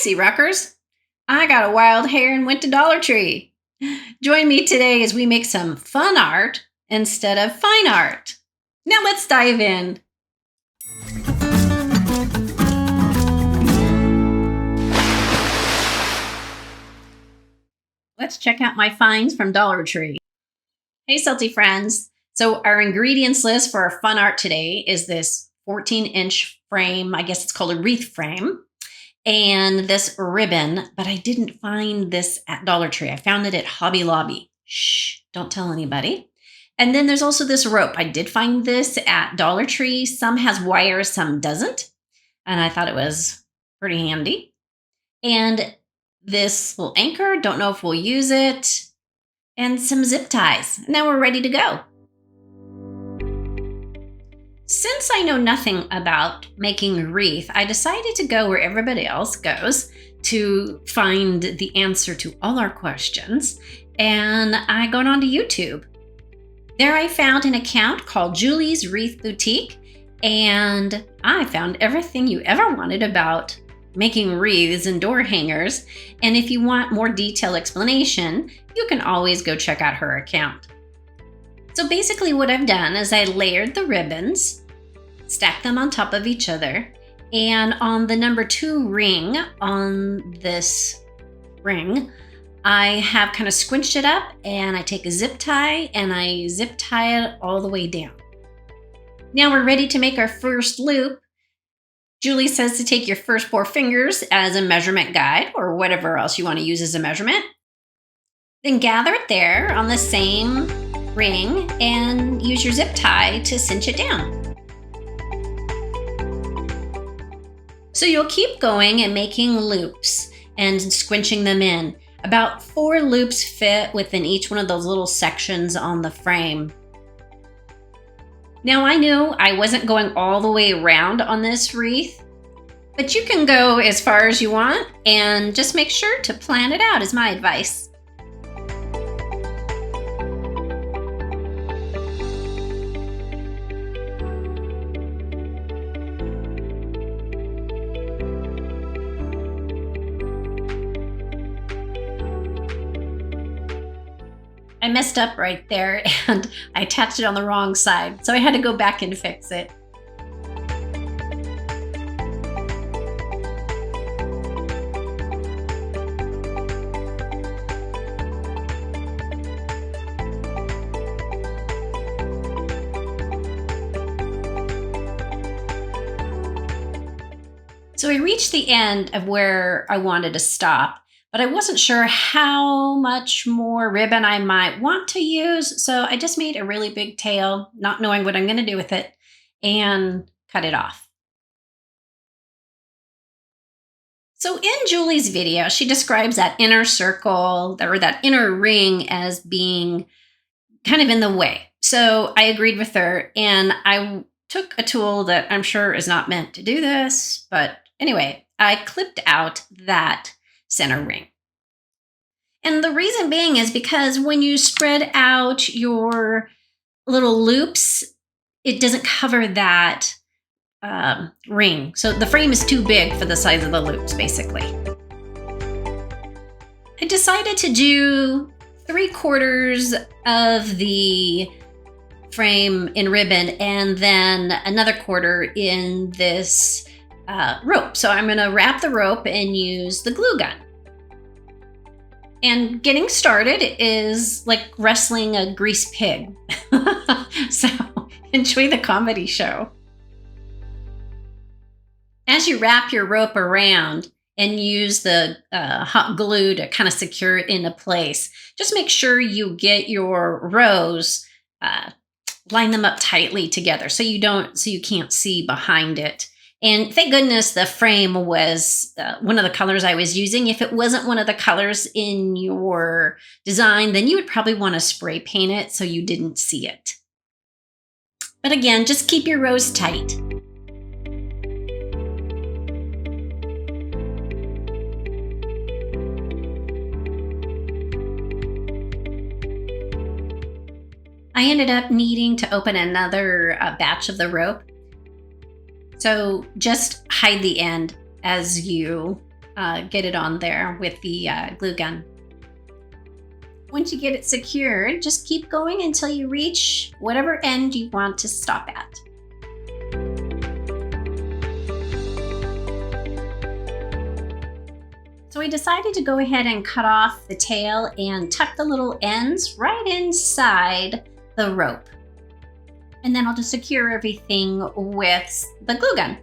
Spicy Rockers! I got a wild hair and went to Dollar Tree. Join me today as we make some fun art instead of fine art. Now let's dive in. Let's check out my finds from Dollar Tree. Hey, Salty friends. So our ingredients list for our fun art today is this 14-inch frame. I guess it's called a wreath frame. And this ribbon, but I didn't find this at Dollar Tree. I found it at Hobby Lobby. Shh, don't tell anybody. And then there's also this rope. I did find this at Dollar Tree. Some has wires, some doesn't. And I thought it was pretty handy. And this little anchor, don't know if we'll use it. And some zip ties. Now we're ready to go. Since I know nothing about making a wreath, I decided to go where everybody else goes to find the answer to all our questions, and I got onto YouTube. There I found an account called Julie's Wreath Boutique, and I found everything you ever wanted about making wreaths and door hangers, and if you want more detailed explanation, you can always go check out her account. So basically what I've done is I layered the ribbons, stacked them on top of each other, and on the number 2 ring on this ring, I have kind of squinched it up and I take a zip tie and I zip tie it all the way down. Now we're ready to make our first loop. Julie says to take your first 4 fingers as a measurement guide or whatever else you want to use as a measurement. Then gather it there on the same ring and use your zip tie to cinch it down. So you'll keep going and making loops and squinching them in. About 4 loops fit within each one of those little sections on the frame. Now I knew I wasn't going all the way around on this wreath, but you can go as far as you want and just make sure to plan it out is my advice. I messed up right there and I attached it on the wrong side, so I had to go back and fix it. So I reached the end of where I wanted to stop, but I wasn't sure how much more ribbon I might want to use, so I just made a really big tail, not knowing what I'm going to do with it, and cut it off. So in Julie's video, she describes that inner circle, or that inner ring, as being kind of in the way. So I agreed with her, and I took a tool that I'm sure is not meant to do this, but anyway, I clipped out that center ring. And the reason being is because when you spread out your little loops, it doesn't cover that ring. So the frame is too big for the size of the loops, basically. I decided to do 3/4 of the frame in ribbon and then another quarter in this rope. So I'm going to wrap the rope and use the glue gun. And getting started is like wrestling a grease pig. So enjoy the comedy show. As you wrap your rope around and use the hot glue to kind of secure it into place, just make sure you get your rows, line them up tightly together so you can't see behind it. And thank goodness the frame was one of the colors I was using. If it wasn't one of the colors in your design, then you would probably want to spray paint it so you didn't see it. But again, just keep your rows tight. I ended up needing to open another batch of the rope. So just hide the end as you get it on there with the glue gun. Once you get it secured, just keep going until you reach whatever end you want to stop at. So we decided to go ahead and cut off the tail and tuck the little ends right inside the rope. And then I'll just secure everything with the glue gun.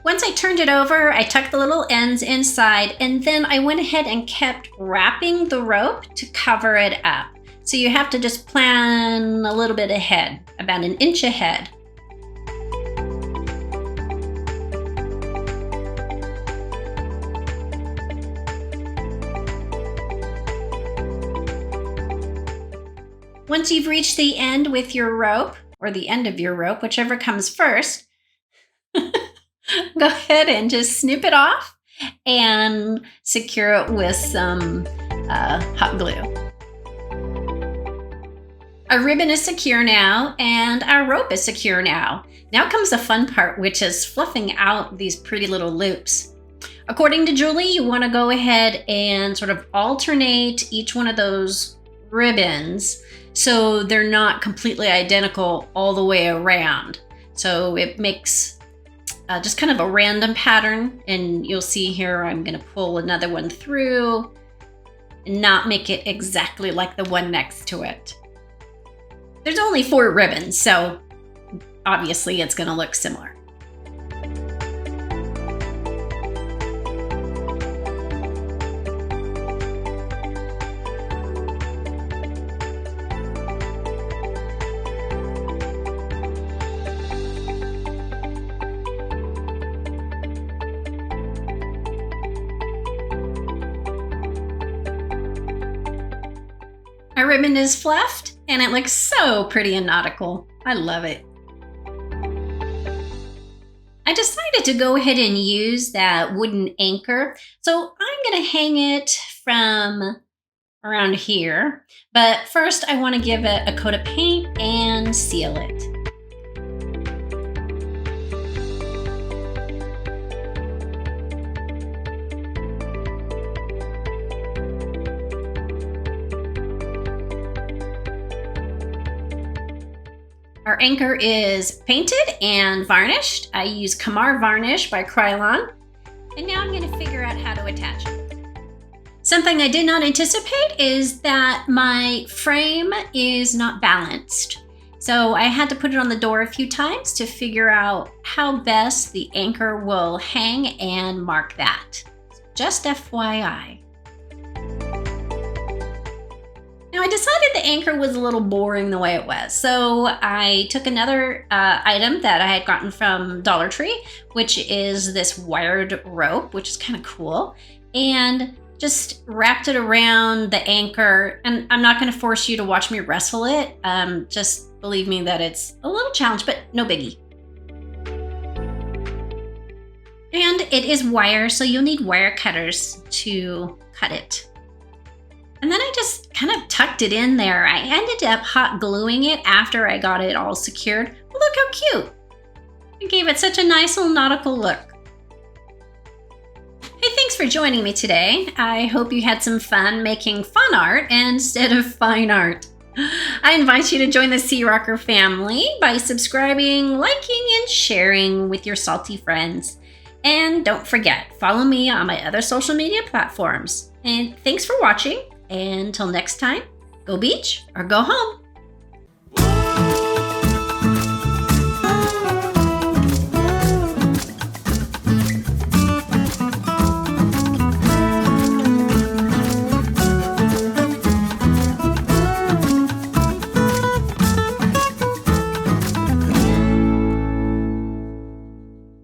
Once I turned it over, I tucked the little ends inside, and then I went ahead and kept wrapping the rope to cover it up. So you have to just plan a little bit ahead, about an inch ahead. Once you've reached the end with your rope, or the end of your rope, whichever comes first, go ahead and just snip it off and secure it with some hot glue. Our ribbon is secure now, and our rope is secure now. Now comes the fun part, which is fluffing out these pretty little loops. According to Julie, you want to go ahead and sort of alternate each one of those ribbons so they're not completely identical all the way around. So it makes just kind of a random pattern, and you'll see here I'm going to pull another one through and not make it exactly like the one next to it. There's only 4 ribbons, so obviously it's going to look similar. Our ribbon is fluffed, and it looks so pretty and nautical. I love it. I decided to go ahead and use that wooden anchor. So I'm going to hang it from around here. But first I want to give it a coat of paint and seal it. Our anchor is painted and varnished. I use Kamar varnish by Krylon. And now I'm going to figure out how to attach it. Something I did not anticipate is that my frame is not balanced. So I had to put it on the door a few times to figure out how best the anchor will hang and mark that. Just FYI. Now I decided the anchor was a little boring the way it was, so I took another item that I had gotten from Dollar Tree, which is this wired rope, which is kind of cool, and just wrapped it around the anchor. And I'm not going to force you to watch me wrestle it. Just believe me that it's a little challenge, but no biggie. And it is wire, so you'll need wire cutters to cut it. And then I just kind of tucked it in there. I ended up hot gluing it after I got it all secured. Well, look how cute. It gave it such a nice little nautical look. Hey, thanks for joining me today. I hope you had some fun making fun art instead of fine art. I invite you to join the Sea Rocker family by subscribing, liking, and sharing with your salty friends. And don't forget, follow me on my other social media platforms. And thanks for watching. And until next time, go beach or go home.